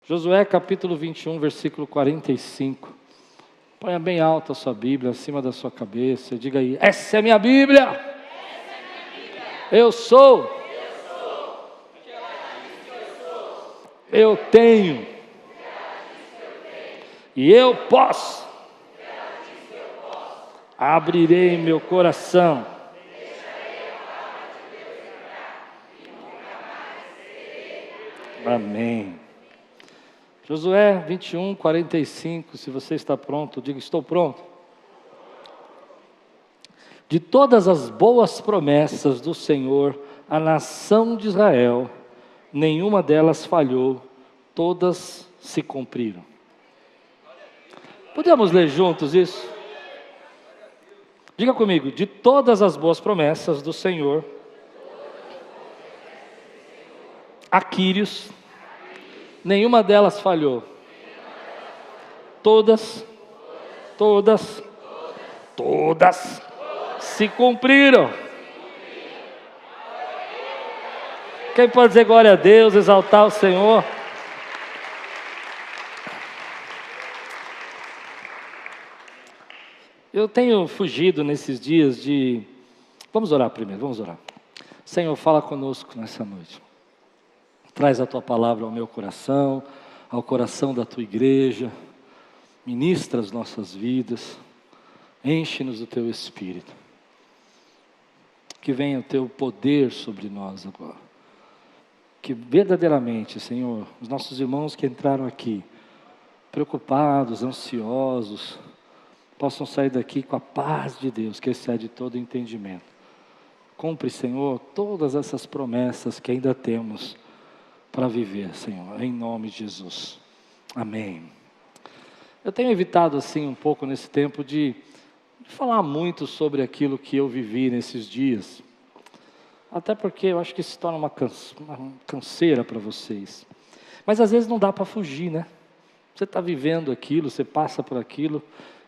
Josué capítulo 21, versículo 45. Ponha bem alta a sua Bíblia, acima da sua cabeça. Diga aí, essa é a minha Bíblia. Essa é a minha Bíblia. Eu sou. Eu tenho. E eu posso. Abrirei meu coração. Amém. Josué 21, 45, se você está pronto, diga, estou pronto. De todas as boas promessas do Senhor à nação de Israel, nenhuma delas falhou, todas se cumpriram. Podemos ler juntos isso? Diga comigo, de todas as boas promessas do Senhor a Quírios, nenhuma delas falhou. Todas se cumpriram. Quem pode dizer glória a Deus, exaltar o Senhor? Eu tenho fugido nesses dias de... Vamos orar primeiro, vamos orar. Senhor, fala conosco nessa noite. Traz a Tua palavra ao meu coração, ao coração da Tua igreja. Ministra as nossas vidas. Enche-nos do Teu Espírito. Que venha o Teu poder sobre nós agora. Que verdadeiramente, Senhor, os nossos irmãos que entraram aqui, preocupados, ansiosos, possam sair daqui com a paz de Deus, que excede todo entendimento. Cumpre, Senhor, todas essas promessas que ainda temos para viver, Senhor, em nome de Jesus. Amém. Eu tenho evitado, assim, um pouco nesse tempo de falar muito sobre aquilo que eu vivi nesses dias. Até porque eu acho que isso se torna uma canseira para vocês. Mas às vezes não dá para fugir, né? Você está vivendo aquilo, você passa por aquilo,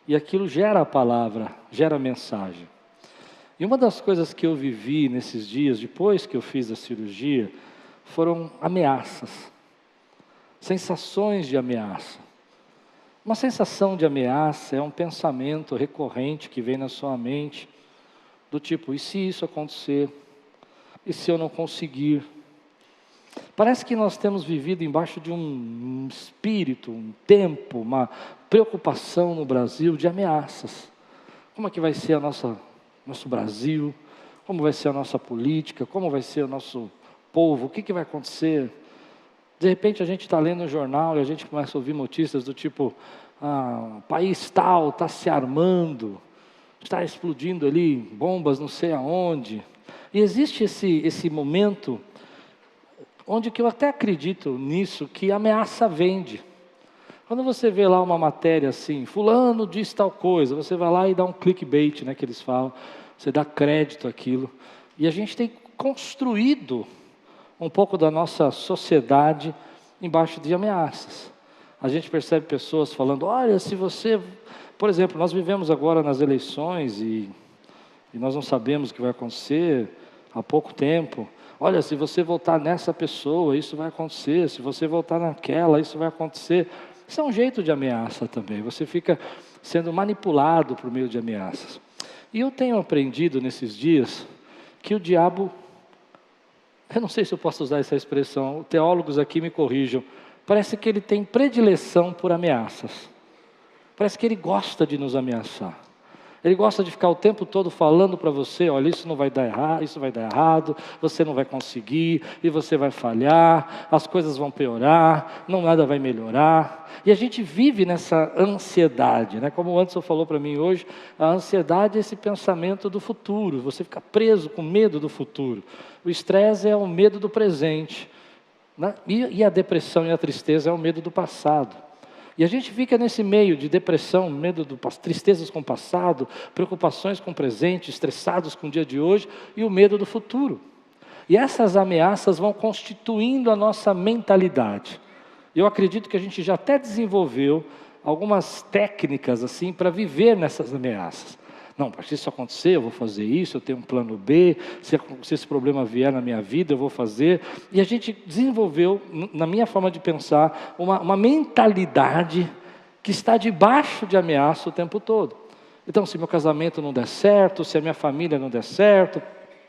e aquilo gera a palavra, gera a mensagem. E uma das coisas que eu vivi nesses dias, depois que eu fiz a cirurgia, foram ameaças, sensações de ameaça. Uma sensação de ameaça é um pensamento recorrente que vem na sua mente, do tipo, e se isso acontecer? E se eu não conseguir? Parece que nós temos vivido embaixo de um espírito, um tempo, uma preocupação no Brasil de ameaças. Como é que vai ser nosso Brasil? Como vai ser a nossa política? Como vai ser o nosso povo? O que vai acontecer? De repente a gente está lendo um jornal e a gente começa a ouvir notícias do tipo, o país tal está se armando, está explodindo ali bombas não sei aonde. E existe esse momento onde que eu até acredito nisso, que a ameaça vende. Quando você vê lá uma matéria assim, fulano diz tal coisa, você vai lá e dá um clickbait, né, que eles falam, você dá crédito àquilo. E a gente tem construído um pouco da nossa sociedade embaixo de ameaças. A gente percebe pessoas falando, olha, se você... Por exemplo, nós vivemos agora nas eleições e nós não sabemos o que vai acontecer há pouco tempo. Olha, se você votar nessa pessoa, isso vai acontecer. Se você votar naquela, isso vai acontecer. Isso é um jeito de ameaça também. Você fica sendo manipulado por meio de ameaças. E eu tenho aprendido nesses dias que o diabo... Eu não sei se eu posso usar essa expressão. Teólogos aqui me corrijam. Parece que ele tem predileção por ameaças. Parece que ele gosta de nos ameaçar. Ele gosta de ficar o tempo todo falando para você, olha, isso não vai dar errado, isso vai dar errado, você não vai conseguir, e você vai falhar, as coisas vão piorar, nada vai melhorar. E a gente vive nessa ansiedade, né? Como o Anderson falou para mim hoje, a ansiedade é esse pensamento do futuro, você fica preso com medo do futuro. O estresse é o medo do presente, né? E a depressão e a tristeza é o medo do passado. E a gente fica nesse meio de depressão, medo tristezas com o passado, preocupações com o presente, estressados com o dia de hoje e o medo do futuro. E essas ameaças vão constituindo a nossa mentalidade. Eu acredito que a gente já até desenvolveu algumas técnicas assim para viver nessas ameaças. Não, para isso acontecer, eu vou fazer isso, eu tenho um plano B, se esse problema vier na minha vida, eu vou fazer. E a gente desenvolveu, na minha forma de pensar, uma mentalidade que está debaixo de ameaça o tempo todo. Então, se meu casamento não der certo, se a minha família não der certo,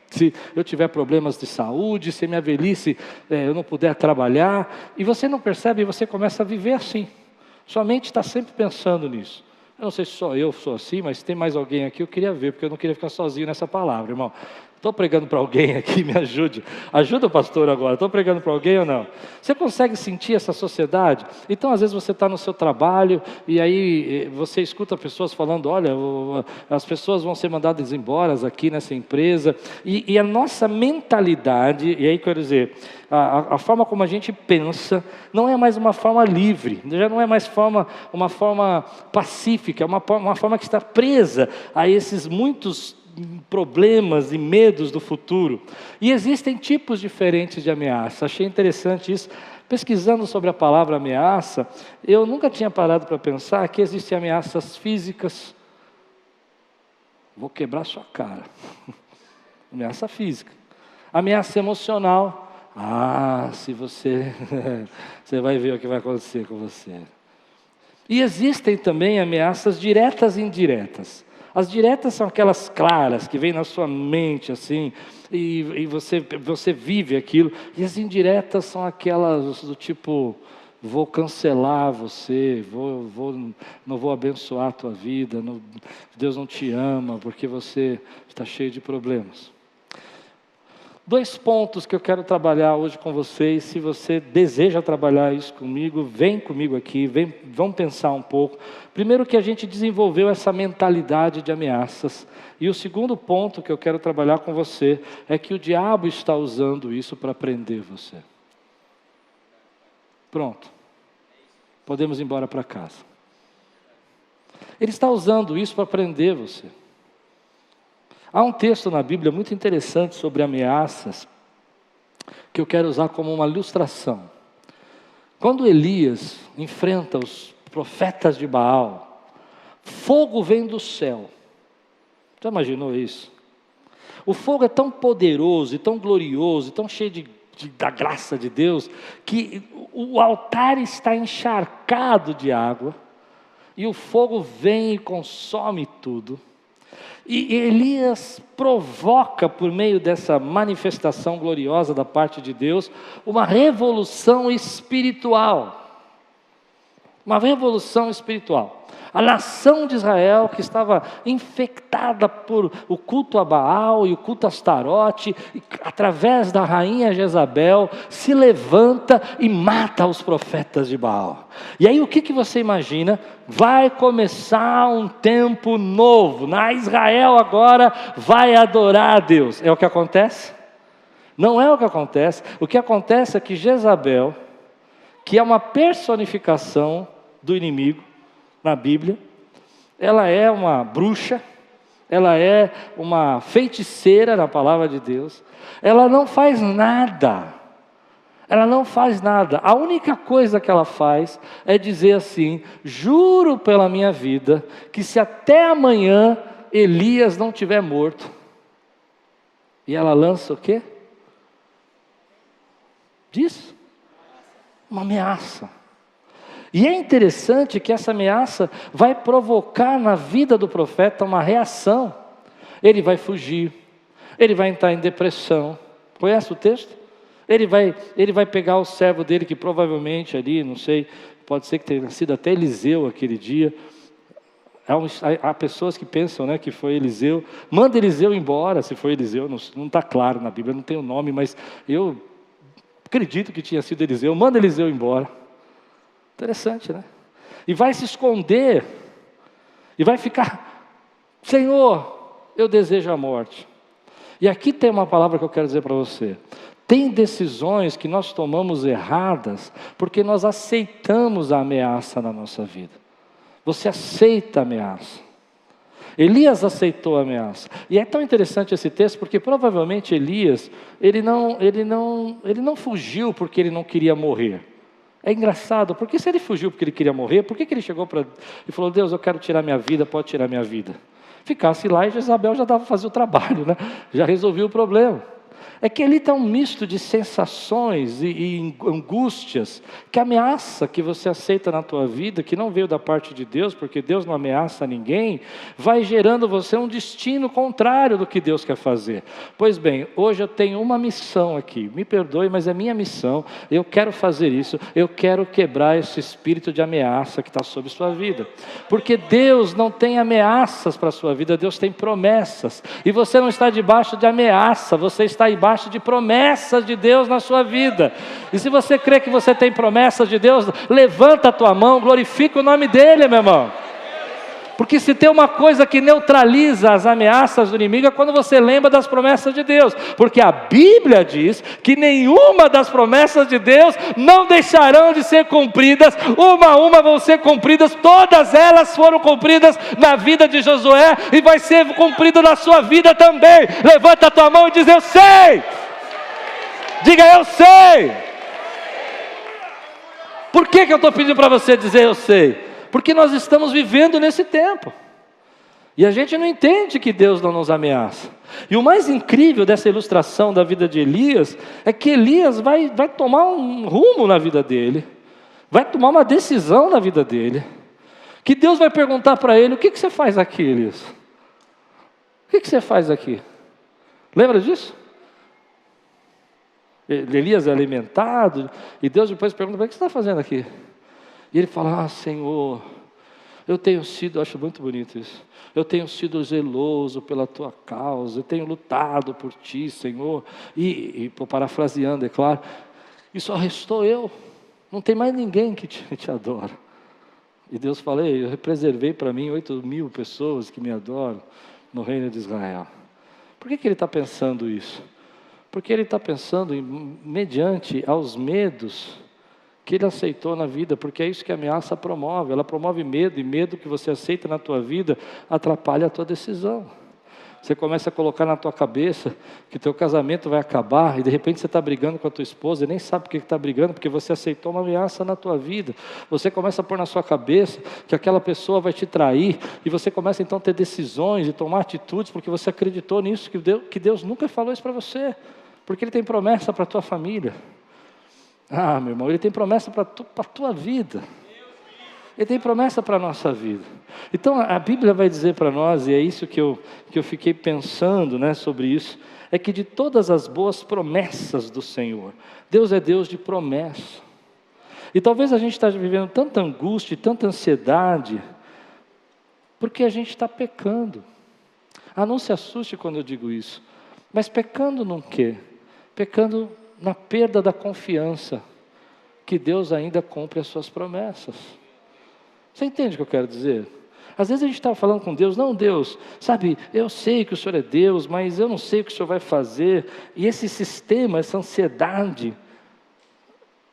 se eu tiver problemas de saúde, se a minha velhice eu não puder trabalhar, e você não percebe, e você começa a viver assim. Sua mente está sempre pensando nisso. Eu não sei se só eu sou assim, mas se tem mais alguém aqui, eu queria ver, porque eu não queria ficar sozinho nessa palavra, irmão. Estou pregando para alguém aqui, me ajude. Ajuda o pastor agora, estou pregando para alguém ou não? Você consegue sentir essa sociedade? Então, às vezes você está no seu trabalho, e aí você escuta pessoas falando, olha, as pessoas vão ser mandadas embora aqui nessa empresa, e a nossa mentalidade, e aí quero dizer, a forma como a gente pensa, não é mais uma forma livre, já não é mais uma forma pacífica, é uma forma que está presa a esses muitos problemas e medos do futuro. E existem tipos diferentes de ameaça. Achei interessante isso. Pesquisando sobre a palavra ameaça, eu nunca tinha parado para pensar que existem ameaças físicas. Vou quebrar sua cara. Ameaça física. Ameaça emocional. Se você você vai ver o que vai acontecer com você. E existem também ameaças diretas e indiretas. As diretas são aquelas claras, que vêm na sua mente, assim, e você vive aquilo. E as indiretas são aquelas do tipo, vou cancelar você, não vou abençoar a tua vida, Deus não te ama, porque você está cheio de problemas. 2 pontos que eu quero trabalhar hoje com vocês. Se você deseja trabalhar isso comigo, vem comigo aqui, vamos pensar um pouco. Primeiro, que a gente desenvolveu essa mentalidade de ameaças. E o segundo ponto que eu quero trabalhar com você é que o diabo está usando isso para prender você. Pronto. Podemos ir embora para casa. Ele está usando isso para prender você. Há um texto na Bíblia muito interessante sobre ameaças, que eu quero usar como uma ilustração. Quando Elias enfrenta os profetas de Baal, fogo vem do céu. Já imaginou isso? O fogo é tão poderoso, e tão glorioso, e tão cheio da graça de Deus, que o altar está encharcado de água, e o fogo vem e consome tudo. E Elias provoca, por meio dessa manifestação gloriosa da parte de Deus, uma revolução espiritual. Uma revolução espiritual. A nação de Israel, que estava infectada por o culto a Baal e o culto a Astarote, através da rainha Jezabel, se levanta e mata os profetas de Baal. E aí o que você imagina? Vai começar um tempo novo. Israel agora vai adorar a Deus. É o que acontece? Não é o que acontece. O que acontece é que Jezabel, que é uma personificação do inimigo, na Bíblia, ela é uma bruxa, ela é uma feiticeira na palavra de Deus, ela não faz nada, a única coisa que ela faz é dizer assim, juro pela minha vida, que se até amanhã Elias não tiver morto, e ela lança o quê? Diz? Uma ameaça. E é interessante que essa ameaça vai provocar na vida do profeta uma reação. Ele vai fugir, ele vai entrar em depressão. Conhece o texto? Ele vai pegar o servo dele, que provavelmente ali, não sei, pode ser que tenha sido até Eliseu aquele dia. Há pessoas que pensam, que foi Eliseu. Manda Eliseu embora, se foi Eliseu, não está claro na Bíblia, não tem o nome, mas eu acredito que tinha sido Eliseu. Manda Eliseu embora. Interessante, né? E vai se esconder, e vai ficar, Senhor, eu desejo a morte. E aqui tem uma palavra que eu quero dizer para você. Tem decisões que nós tomamos erradas, porque nós aceitamos a ameaça na nossa vida. Você aceita a ameaça. Elias aceitou a ameaça. E é tão interessante esse texto, porque provavelmente Elias, ele não fugiu porque ele não queria morrer. É engraçado, porque se ele fugiu porque ele queria morrer, por que ele chegou e falou, Deus, eu quero tirar minha vida, pode tirar minha vida? Ficasse lá e Jezabel já dava para fazer o trabalho, né? Já resolvia o problema. É que ali está um misto de sensações e angústias que ameaça que você aceita na tua vida, que não veio da parte de Deus, porque Deus não ameaça ninguém, vai gerando você um destino contrário do que Deus quer fazer. Pois bem, hoje eu tenho uma missão aqui, me perdoe, mas é minha missão, eu quero fazer isso, eu quero quebrar esse espírito de ameaça que está sobre sua vida, porque Deus não tem ameaças para a sua vida, Deus tem promessas, e você não está debaixo de ameaça, você está debaixo de promessas de Deus na sua vida. E se você crê que você tem promessas de Deus, levanta a tua mão, glorifica o nome dEle, meu irmão. Porque se tem uma coisa que neutraliza as ameaças do inimigo, é quando você lembra das promessas de Deus. Porque a Bíblia diz que nenhuma das promessas de Deus não deixarão de ser cumpridas, uma a uma vão ser cumpridas, todas elas foram cumpridas na vida de Josué, e vai ser cumprido na sua vida também. Levanta a tua mão e diz: eu sei. Diga: eu sei. Por que eu estou pedindo para você dizer eu sei? Porque nós estamos vivendo nesse tempo, e a gente não entende que Deus não nos ameaça. E o mais incrível dessa ilustração da vida de Elias, é que Elias vai tomar um rumo na vida dele, vai tomar uma decisão na vida dele, que Deus vai perguntar para ele: o que você faz aqui, Elias? O que você faz aqui? Lembra disso? Elias é alimentado, e Deus depois pergunta: o que você está fazendo aqui? E ele fala: Senhor, eu tenho sido, eu acho muito bonito isso, eu tenho sido zeloso pela tua causa, eu tenho lutado por ti, Senhor, e parafraseando, é claro, e só restou eu, não tem mais ninguém que te adora. E Deus fala: eu preservei para mim 8.000 pessoas que me adoram no reino de Israel. Por que ele está pensando isso? Porque ele está pensando mediante aos medos que ele aceitou na vida, porque é isso que a ameaça promove. Ela promove medo, e medo que você aceita na tua vida atrapalha a tua decisão. Você começa a colocar na tua cabeça que teu casamento vai acabar, e de repente você está brigando com a tua esposa e nem sabe por que está brigando, porque você aceitou uma ameaça na tua vida. Você começa a pôr na sua cabeça que aquela pessoa vai te trair, e você começa então a ter decisões e tomar atitudes porque você acreditou nisso, que Deus nunca falou isso para você, porque Ele tem promessa para a tua família. Ah, meu irmão, Ele tem promessa para a tua vida. Ele tem promessa para a nossa vida. Então a Bíblia vai dizer para nós, e é isso que eu fiquei pensando, né, sobre isso, é que de todas as boas promessas do Senhor, Deus é Deus de promessa. E talvez a gente está vivendo tanta angústia e tanta ansiedade, porque a gente está pecando. Ah, não se assuste quando eu digo isso, mas pecando no quê? Pecando na perda da confiança que Deus ainda cumpre as suas promessas. Você entende o que eu quero dizer? Às vezes a gente está falando com Deus: não, Deus, sabe, eu sei que o Senhor é Deus, mas eu não sei o que o Senhor vai fazer. E esse sistema, essa ansiedade,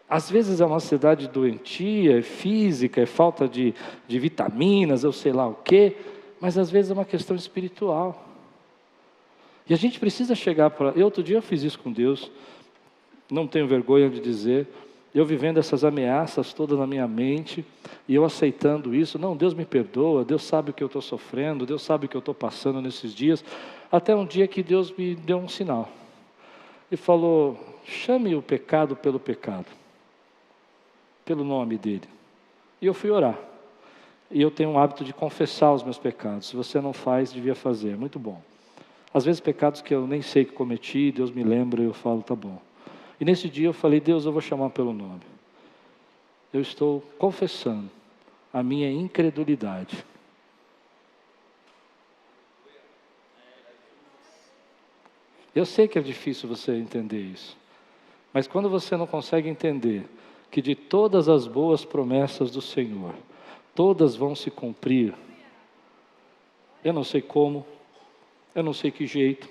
às vezes é uma ansiedade doentia, é física, é falta de vitaminas, eu sei lá o quê, mas às vezes é uma questão espiritual. E a gente precisa chegar para... Outro dia eu fiz isso com Deus, não tenho vergonha de dizer, eu vivendo essas ameaças todas na minha mente, e eu aceitando isso: não, Deus me perdoa, Deus sabe o que eu estou sofrendo, Deus sabe o que eu estou passando nesses dias, até um dia que Deus me deu um sinal, e falou: chame o pecado pelo pecado, pelo nome dele. E eu fui orar, e eu tenho um hábito de confessar os meus pecados. Se você não faz, devia fazer, é muito bom. Às vezes pecados que eu nem sei que cometi, Deus me lembra e eu falo: tá bom. E nesse dia eu falei: Deus, eu vou chamar pelo nome. Eu estou confessando a minha incredulidade. Eu sei que é difícil você entender isso, mas quando você não consegue entender que de todas as boas promessas do Senhor, todas vão se cumprir, eu não sei como, eu não sei que jeito,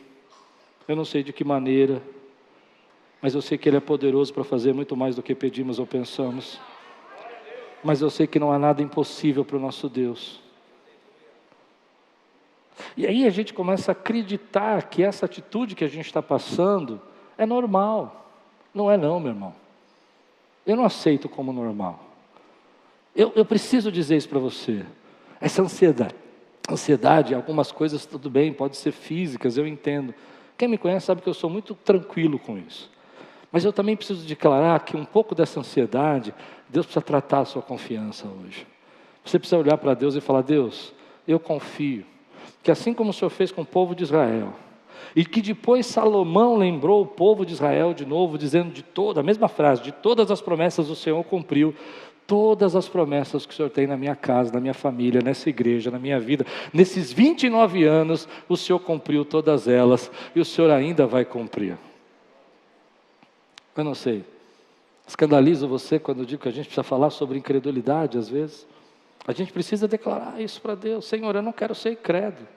eu não sei de que maneira, mas eu sei que Ele é poderoso para fazer muito mais do que pedimos ou pensamos. Mas eu sei que não há nada impossível para o nosso Deus. E aí a gente começa a acreditar que essa atitude que a gente está passando é normal. Não é não, meu irmão. Eu não aceito como normal. Eu preciso dizer isso para você. Essa ansiedade, Ansiedade, algumas coisas tudo bem, pode ser físicas, eu entendo. Quem me conhece sabe que eu sou muito tranquilo com isso. Mas eu também preciso declarar que um pouco dessa ansiedade, Deus precisa tratar a sua confiança hoje. Você precisa olhar para Deus e falar: Deus, eu confio que assim como o Senhor fez com o povo de Israel, e que depois Salomão lembrou o povo de Israel de novo, dizendo a mesma frase, de todas as promessas o Senhor cumpriu. Todas as promessas que o Senhor tem na minha casa, na minha família, nessa igreja, na minha vida, nesses 29 anos, o Senhor cumpriu todas elas, e o Senhor ainda vai cumprir. Eu não sei, escandalizo você quando eu digo que a gente precisa falar sobre incredulidade às vezes. A gente precisa declarar isso para Deus: Senhor, eu não quero ser incrédulo.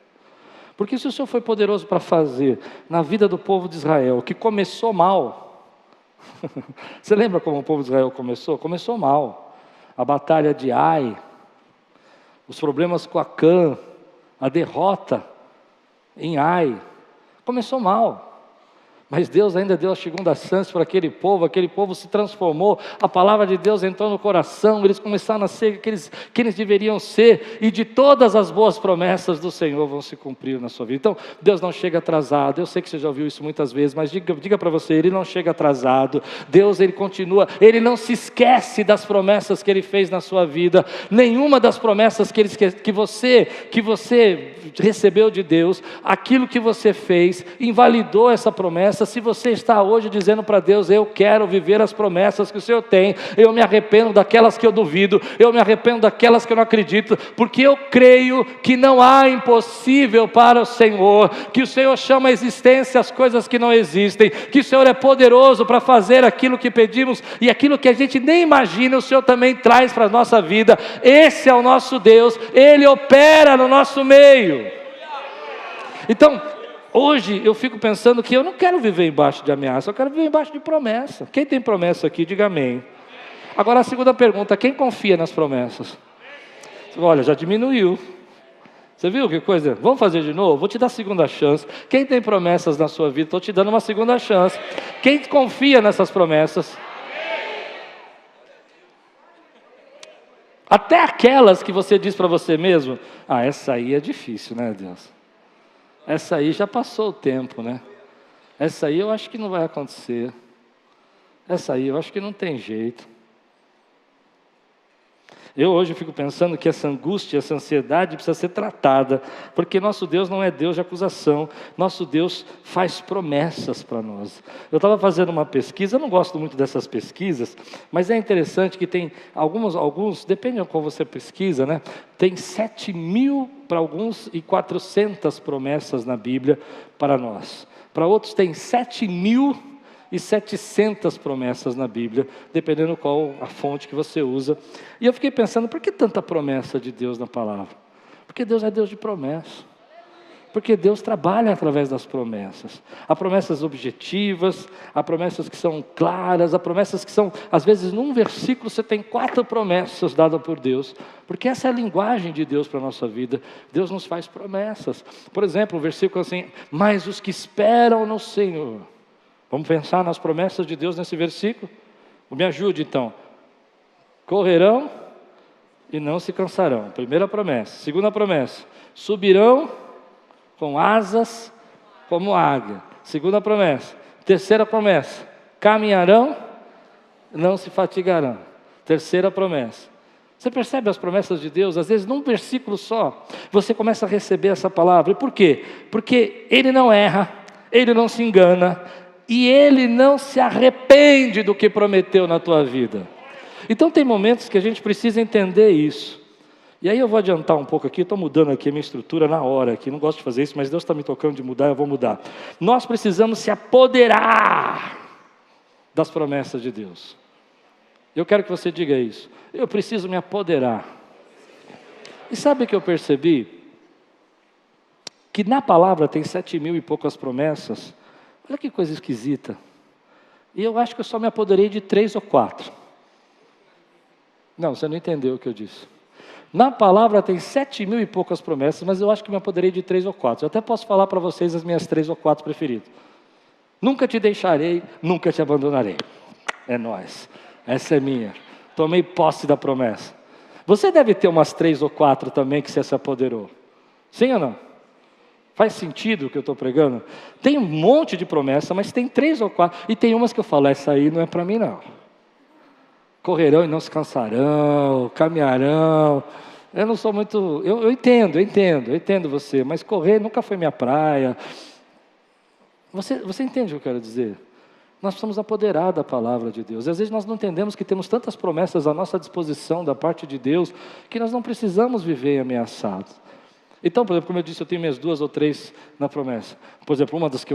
Porque se o Senhor foi poderoso para fazer na vida do povo de Israel, que começou mal, você lembra como o povo de Israel começou? Começou mal. A batalha de Ai, os problemas com Acã, a derrota em Ai, começou mal. Mas Deus ainda deu a segunda chance para aquele povo se transformou, a palavra de Deus entrou no coração, eles começaram a ser que eles deveriam ser, e de todas as boas promessas do Senhor vão se cumprir na sua vida. Então, Deus não chega atrasado. Eu sei que você já ouviu isso muitas vezes, mas diga para você, Ele não chega atrasado. Deus, Ele continua, Ele não se esquece das promessas que Ele fez na sua vida. Nenhuma das promessas que você recebeu de Deus, aquilo que você fez, invalidou essa promessa. Se você está hoje dizendo para Deus: eu quero viver as promessas que o Senhor tem, eu me arrependo daquelas que eu duvido, eu me arrependo daquelas que eu não acredito, porque eu creio que não há impossível para o Senhor, que o Senhor chama a existência as coisas que não existem, que o Senhor é poderoso para fazer aquilo que pedimos, e aquilo que a gente nem imagina, o Senhor também traz para a nossa vida. Esse é o nosso Deus, Ele opera no nosso meio. Então, hoje eu fico pensando que eu não quero viver embaixo de ameaça, eu quero viver embaixo de promessa. Quem tem promessa aqui, diga amém. Agora a segunda pergunta: quem confia nas promessas? Olha, já diminuiu. Você viu que coisa? Vamos fazer de novo? Vou te dar a segunda chance. Quem tem promessas na sua vida, estou te dando uma segunda chance. Quem confia nessas promessas? Até aquelas que você diz para você mesmo: essa aí é difícil, né, Deus? Essa aí já passou o tempo, né? Essa aí eu acho que não vai acontecer. Essa aí eu acho que não tem jeito. Eu hoje fico pensando que essa angústia, essa ansiedade precisa ser tratada, porque nosso Deus não é Deus de acusação, nosso Deus faz promessas para nós. Eu estava fazendo uma pesquisa, eu não gosto muito dessas pesquisas, mas é interessante que tem alguns, depende de como você pesquisa, né? Tem 7.000 para alguns e 400 promessas na Bíblia para nós. Para outros tem 7.700 promessas na Bíblia, dependendo qual a fonte que você usa. E eu fiquei pensando: por que tanta promessa de Deus na palavra? Porque Deus é Deus de promessa. Porque Deus trabalha através das promessas. Há promessas objetivas, há promessas que são claras, há promessas que são, às vezes num versículo você tem 4 promessas dadas por Deus, porque essa é a linguagem de Deus para a nossa vida. Deus nos faz promessas. Por exemplo, um versículo assim: mas os que esperam no Senhor. Vamos pensar nas promessas de Deus nesse versículo? Me ajude então. Correrão e não se cansarão. Primeira promessa. Segunda promessa: subirão com asas como águia. Segunda promessa. Terceira promessa: caminharão e não se fatigarão. Terceira promessa. Você percebe as promessas de Deus? Às vezes num versículo só você começa a receber essa palavra. E por quê? Porque Ele não erra, Ele não se engana, e Ele não se arrepende do que prometeu na tua vida. Então tem momentos que a gente precisa entender isso. E aí eu vou adiantar um pouco aqui, estou mudando aqui a minha estrutura na hora aqui, não gosto de fazer isso, mas Deus está me tocando de mudar, eu vou mudar. Nós precisamos se apoderar das promessas de Deus. Eu quero que você diga isso: eu preciso me apoderar. E sabe o que eu percebi? Que na palavra tem 7.000 e poucas promessas. Olha que coisa esquisita. E eu acho que eu só me apoderei de 3 ou 4. Não, você não entendeu o que eu disse. Na palavra tem 7.000 e poucas promessas, mas eu acho que me apoderei de 3 ou 4. Eu até posso falar para vocês as minhas 3 ou 4 preferidas. Nunca te deixarei, nunca te abandonarei. É nóis. Essa é minha. Tomei posse da promessa. Você deve ter umas 3 ou 4 também que você se apoderou. Sim ou não? Faz sentido o que eu estou pregando? Tem um monte de promessa, mas tem 3 ou 4. E tem umas que eu falo, essa aí não é para mim não. Correrão e não se cansarão, caminharão. Eu não sou muito... Eu entendo você, mas correr nunca foi minha praia. Você entende o que eu quero dizer? Nós precisamos apoderar da palavra de Deus. E às vezes nós não entendemos que temos tantas promessas à nossa disposição da parte de Deus, que nós não precisamos viver ameaçados. Então, por exemplo, como eu disse, eu tenho minhas 2 ou 3 na promessa. Por exemplo, uma das que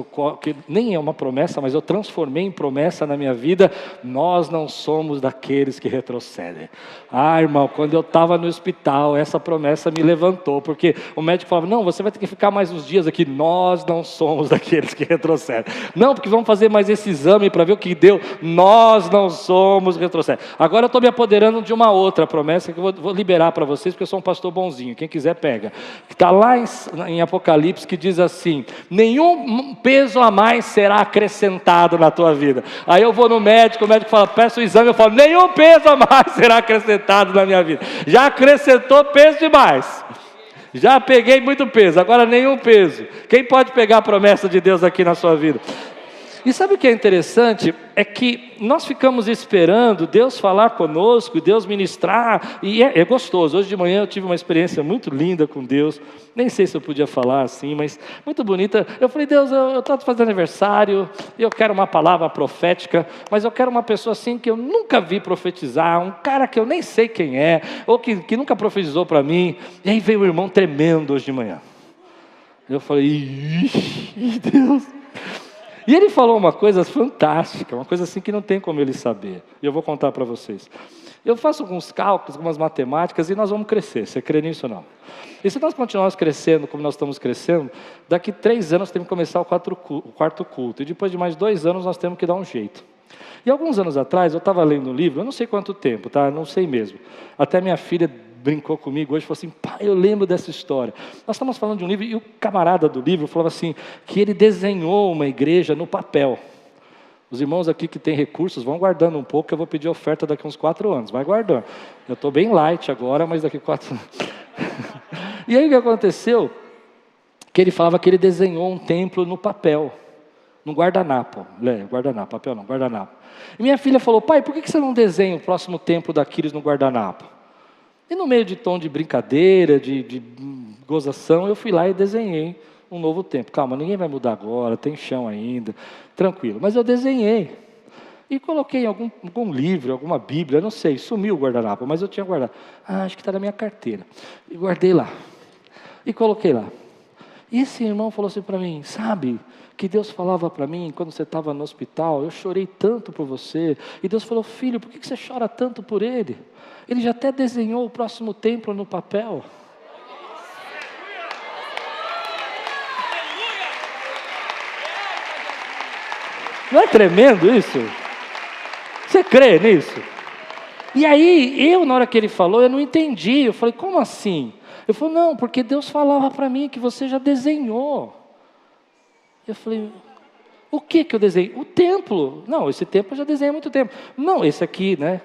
nem é uma promessa, mas eu transformei em promessa na minha vida: nós não somos daqueles que retrocedem. Ah, irmão, quando eu estava no hospital, essa promessa me levantou, porque o médico falava, não, você vai ter que ficar mais uns dias aqui. Nós não somos daqueles que retrocedem. Não, porque vamos fazer mais esse exame para ver o que deu. Nós não somos retrocedem. Agora eu estou me apoderando de uma outra promessa que eu vou liberar para vocês, porque eu sou um pastor bonzinho. Quem quiser pega. Está lá em Apocalipse, que diz assim: nenhum peso a mais será acrescentado na tua vida. Aí eu vou no médico, o médico fala, peço o exame, eu falo, nenhum peso a mais será acrescentado na minha vida. Já acrescentou peso demais. Já peguei muito peso, agora nenhum peso. Quem pode pegar a promessa de Deus aqui na sua vida? E sabe o que é interessante? É que nós ficamos esperando Deus falar conosco, Deus ministrar, e é gostoso. Hoje de manhã eu tive uma experiência muito linda com Deus, nem sei se eu podia falar assim, mas muito bonita. Eu falei, Deus, eu estou fazendo aniversário, eu quero uma palavra profética, mas eu quero uma pessoa assim que eu nunca vi profetizar, um cara que eu nem sei quem é, ou que nunca profetizou para mim. E aí veio o irmão tremendo hoje de manhã. Eu falei, ixi, Deus... E ele falou uma coisa fantástica, uma coisa assim que não tem como ele saber. E eu vou contar para vocês. Eu faço alguns cálculos, algumas matemáticas, e nós vamos crescer. Você crê nisso ou não? E se nós continuarmos crescendo como nós estamos crescendo, daqui 3 anos temos que começar o quarto culto. E depois de mais 2 anos nós temos que dar um jeito. E alguns anos atrás eu estava lendo um livro, eu não sei quanto tempo, tá? Não sei mesmo. Até minha filha brincou comigo hoje e falou assim, pai, eu lembro dessa história. Nós estamos falando de um livro, e o camarada do livro falava assim, que ele desenhou uma igreja no papel. Os irmãos aqui que têm recursos, vão guardando um pouco, que eu vou pedir oferta daqui a uns 4 anos. Vai guardando. Eu estou bem light agora, mas daqui a 4 anos. E aí o que aconteceu? Que ele falava que ele desenhou um templo no papel. No guardanapo. Guardanapo, papel não, guardanapo. E minha filha falou, pai, por que você não desenha o próximo templo da Aquiles no guardanapo? E no meio de tom de brincadeira, de gozação, eu fui lá e desenhei um novo templo. Calma, ninguém vai mudar agora, tem chão ainda, tranquilo. Mas eu desenhei. E coloquei em algum livro, alguma bíblia, não sei, sumiu o guardanapo, mas eu tinha guardado. Ah, acho que está na minha carteira. E guardei lá. E coloquei lá. E esse irmão falou assim para mim, sabe, que Deus falava para mim quando você estava no hospital, eu chorei tanto por você. E Deus falou, filho, por que você chora tanto por ele? Ele já até desenhou o próximo templo no papel. Não é tremendo isso? Você crê nisso? E aí, na hora que ele falou, eu não entendi. Eu falei, como assim? Ele falou, não, porque Deus falava para mim que você já desenhou. Eu falei, o que eu desenhei? O templo. Não, esse templo eu já desenhei há muito tempo. Não, esse aqui, né?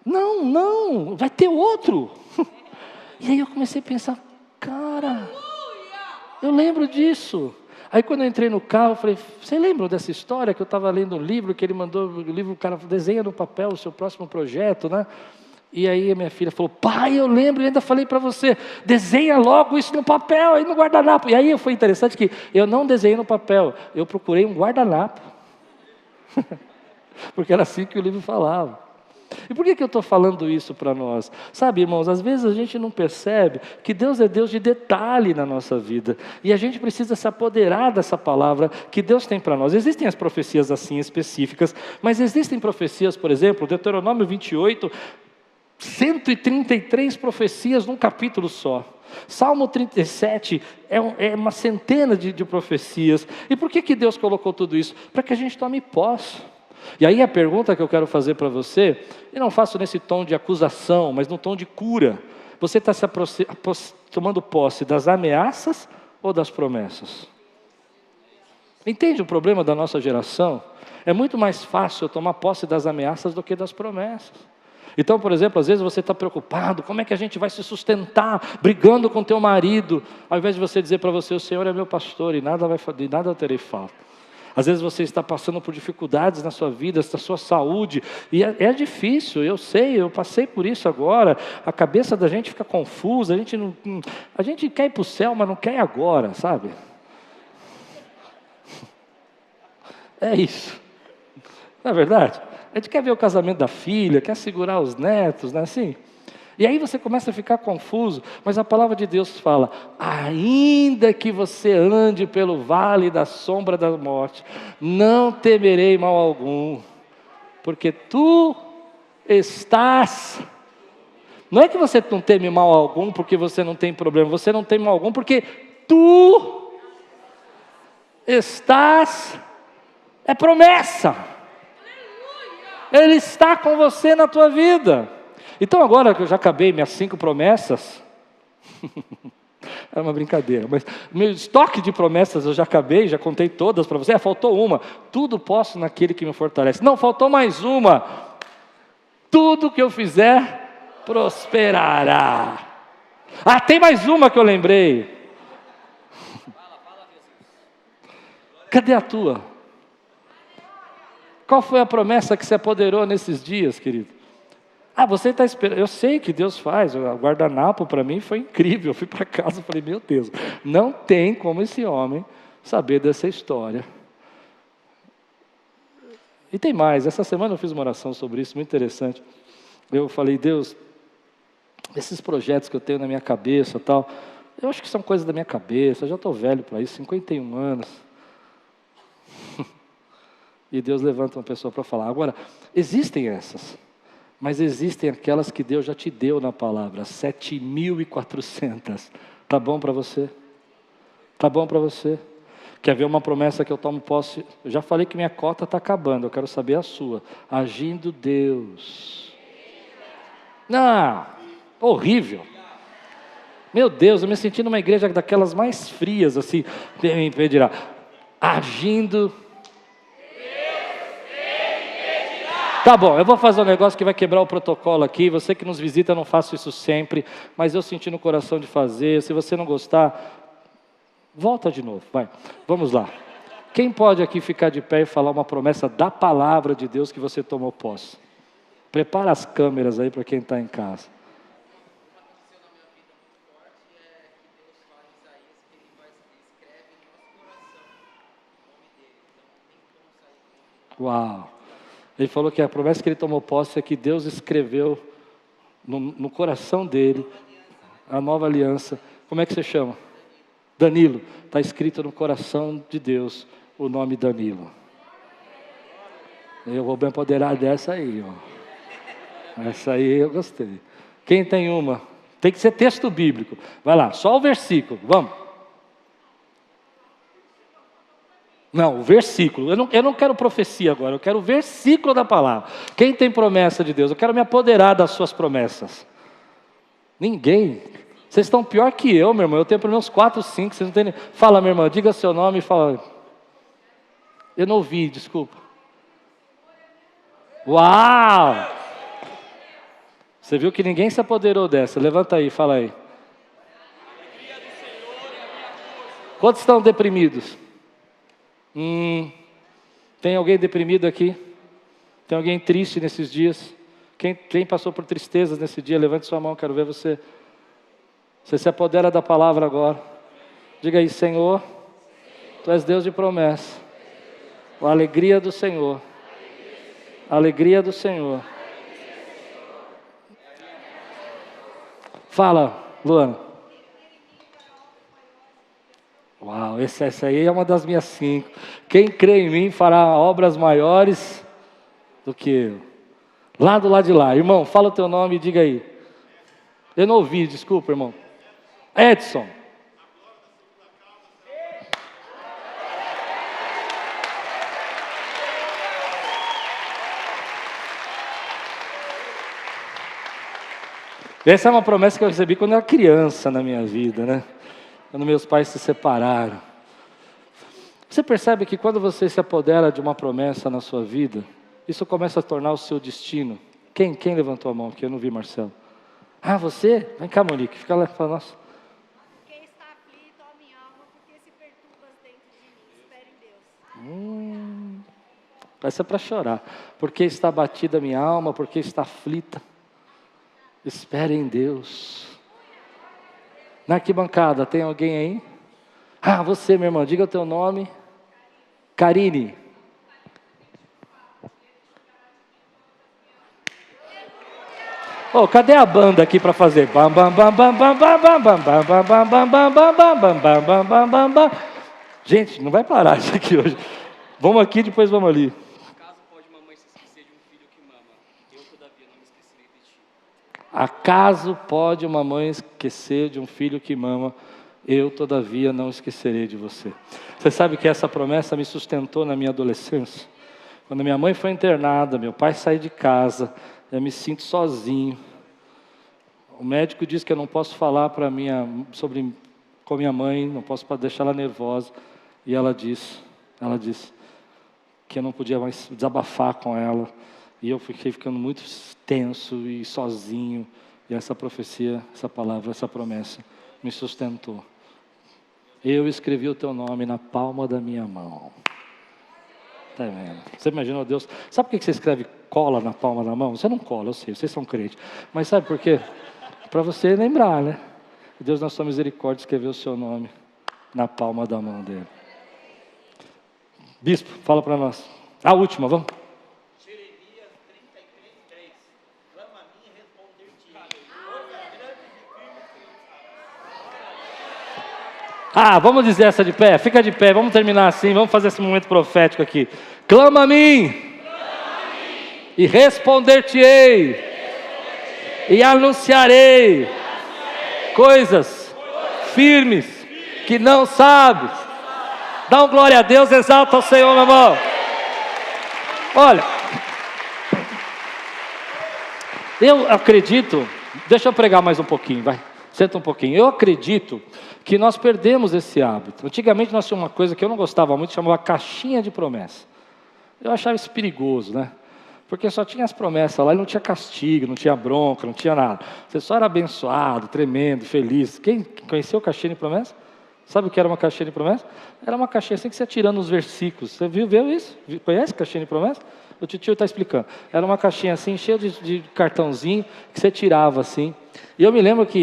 Não, vai ter outro. E aí eu comecei a pensar, cara, eu lembro disso. Aí quando eu entrei no carro, eu falei, você lembra dessa história que eu estava lendo um livro, que ele mandou, o livro, o cara desenha no papel o seu próximo projeto, né? E aí a minha filha falou, pai, eu lembro, eu ainda falei para você, desenha logo isso no papel, aí no guardanapo. E aí foi interessante que eu não desenhei no papel, eu procurei um guardanapo. Porque era assim que o livro falava. E por que eu estou falando isso para nós? Sabe, irmãos, às vezes a gente não percebe que Deus é Deus de detalhe na nossa vida. E a gente precisa se apoderar dessa palavra que Deus tem para nós. Existem as profecias assim específicas, mas existem profecias, por exemplo, Deuteronômio 28, 133 profecias num capítulo só. Salmo 37 é uma centena de profecias. E por que Deus colocou tudo isso? Para que a gente tome posse. E aí a pergunta que eu quero fazer para você, e não faço nesse tom de acusação, mas no tom de cura. Você está tomando posse das ameaças ou das promessas? Entende o problema da nossa geração? É muito mais fácil eu tomar posse das ameaças do que das promessas. Então, por exemplo, às vezes você está preocupado, como é que a gente vai se sustentar, brigando com teu marido, ao invés de você dizer para você, o Senhor é meu pastor e nada eu terei falta. Às vezes você está passando por dificuldades na sua vida, na sua saúde, e é difícil, eu sei, eu passei por isso agora, a cabeça da gente fica confusa, a gente quer ir para o céu, mas não quer ir agora, sabe? É isso, não é verdade? A gente quer ver o casamento da filha, quer segurar os netos, não é assim? E aí você começa a ficar confuso, mas a palavra de Deus fala, ainda que você ande pelo vale da sombra da morte, não temerei mal algum, porque tu estás... Não é que você não teme mal algum porque você não tem problema, você não tem mal algum porque tu estás... É promessa. Ele está com você na tua vida. Então agora que eu já acabei minhas 5 promessas, é uma brincadeira, mas meu estoque de promessas eu já acabei, já contei todas para você, faltou uma, tudo posso naquele que me fortalece. Não, faltou mais uma, tudo que eu fizer prosperará. Ah, tem mais uma que eu lembrei. Cadê a tua? Qual foi a promessa que se apoderou nesses dias, querido? Ah, você está esperando, eu sei que Deus faz, o guardanapo para mim foi incrível, eu fui para casa e falei, meu Deus, não tem como esse homem saber dessa história. E tem mais, essa semana eu fiz uma oração sobre isso, muito interessante. Eu falei, Deus, esses projetos que eu tenho na minha cabeça e tal, eu acho que são coisas da minha cabeça, eu já estou velho para isso, 51 anos. E Deus levanta uma pessoa para falar. Agora, existem essas, mas existem aquelas que Deus já te deu na palavra, 7.400. Tá bom para você? Tá bom para você? Quer ver uma promessa que eu tomo posse? Eu já falei que minha cota está acabando, eu quero saber a sua. Agindo Deus. Não, horrível. Meu Deus, eu me senti numa igreja daquelas mais frias, assim, me impedirá. Agindo Tá bom, eu vou fazer um negócio que vai quebrar o protocolo aqui. Você que nos visita, eu não faço isso sempre, mas eu senti no coração de fazer. Se você não gostar, volta de novo, vai. Vamos lá. Quem pode aqui ficar de pé e falar uma promessa da palavra de Deus que você tomou posse? Prepara as câmeras aí para quem está em casa. Uau! Ele falou que a promessa que ele tomou posse é que Deus escreveu no coração dele a nova aliança. Como é que você chama? Danilo. Está escrito no coração de Deus o nome Danilo. Eu vou me apoderar dessa aí, ó. Essa aí eu gostei. Quem tem uma? Tem que ser texto bíblico. Vai lá, só o versículo. Vamos. Não, o versículo. Eu não quero profecia agora, eu quero o versículo da palavra. Quem tem promessa de Deus? Eu quero me apoderar das suas promessas. Ninguém. Vocês estão pior que eu, meu irmão. Eu tenho pelo menos 4, 5. Vocês não têm... Fala, minha irmã, diga seu nome e fala. Eu não ouvi, desculpa. Uau! Você viu que ninguém se apoderou dessa. Levanta aí, fala aí. Quantos estão deprimidos? Tem alguém deprimido aqui? Tem alguém triste nesses dias? Quem passou por tristezas nesse dia? Levante sua mão, quero ver você. Você se apodera da palavra agora. Diga aí, Senhor, Tu és Deus de promessa. A alegria do Senhor. A alegria do Senhor. Fala, Luana. Uau, essa aí é uma das minhas 5. Quem crê em mim fará obras maiores do que eu. Lá do lado de lá. Irmão, fala o teu nome e diga aí. Eu não ouvi, desculpa, irmão. Edson. Essa é uma promessa que eu recebi quando eu era criança na minha vida, né? Quando meus pais se separaram. Você percebe que quando você se apodera de uma promessa na sua vida, isso começa a tornar o seu destino. Quem levantou a mão? Porque eu não vi, Marcelo. Ah, você? Vem cá, Monique, fica lá e fala, nossa. Quem está aflito, ó minha alma, porque se perturbas dentro de mim, espere em Deus. Essa é para chorar. Porque está abatida a minha alma, porque está aflita. Espere em Deus. Na arquibancada, tem alguém aí? Ah, você, minha irmã, diga o teu nome. Karine. Oh, cadê a banda aqui para fazer? Bam bam bam bam bam bam bam bam bam bam bam bam bam bam bam bam bam bam bam bam. Gente, não vai parar isso aqui hoje. Vamos aqui, depois vamos ali. Acaso pode uma mãe se esquecer de um filho que mama? Eu, todavia, não me esquecerei de ti. Acaso pode uma mãe esquecer de um filho que mama? Eu, todavia, não esquecerei de você. Você sabe que essa promessa me sustentou na minha adolescência? Quando minha mãe foi internada, meu pai saiu de casa, eu me sinto sozinho. O médico disse que eu não posso falar com minha mãe, não posso deixar ela nervosa. E ela disse que eu não podia mais desabafar com ela. E eu fiquei ficando muito tenso e sozinho. E essa profecia, essa palavra, essa promessa me sustentou. Eu escrevi o teu nome na palma da minha mão. Tá vendo? Você imaginou Deus? Sabe por que você escreve cola na palma da mão? Você não cola, eu sei, vocês são crentes. Mas sabe por quê? Para você lembrar, né? Deus, na sua misericórdia, escreveu o seu nome na palma da mão dele. Bispo, fala para nós. A última, vamos. Jeremias 33:10. Clama a mim e responder-te-ei. Vamos dizer essa de pé? Fica de pé, vamos terminar assim, vamos fazer esse momento profético aqui. Clama a mim. E responder-te-ei. E anunciarei coisas firmes que não sabes. Dá um glória a Deus, exalta o Senhor, meu irmão. Olha, eu acredito, deixa eu pregar mais um pouquinho, vai, senta um pouquinho. Eu acredito que nós perdemos esse hábito. Antigamente nós tínhamos uma coisa que eu não gostava muito, chamava caixinha de promessa. Eu achava isso perigoso, né? Porque só tinha as promessas lá e não tinha castigo, não tinha bronca, não tinha nada. Você só era abençoado, tremendo, feliz. Quem conheceu caixinha de promessa? Sabe o que era uma caixinha de promessa? Era uma caixinha assim que você ia tirando os versículos. Você viu isso? Conhece caixinha de promessa? O tio está explicando. Era uma caixinha assim, cheia de cartãozinho, que você tirava assim. E eu me lembro que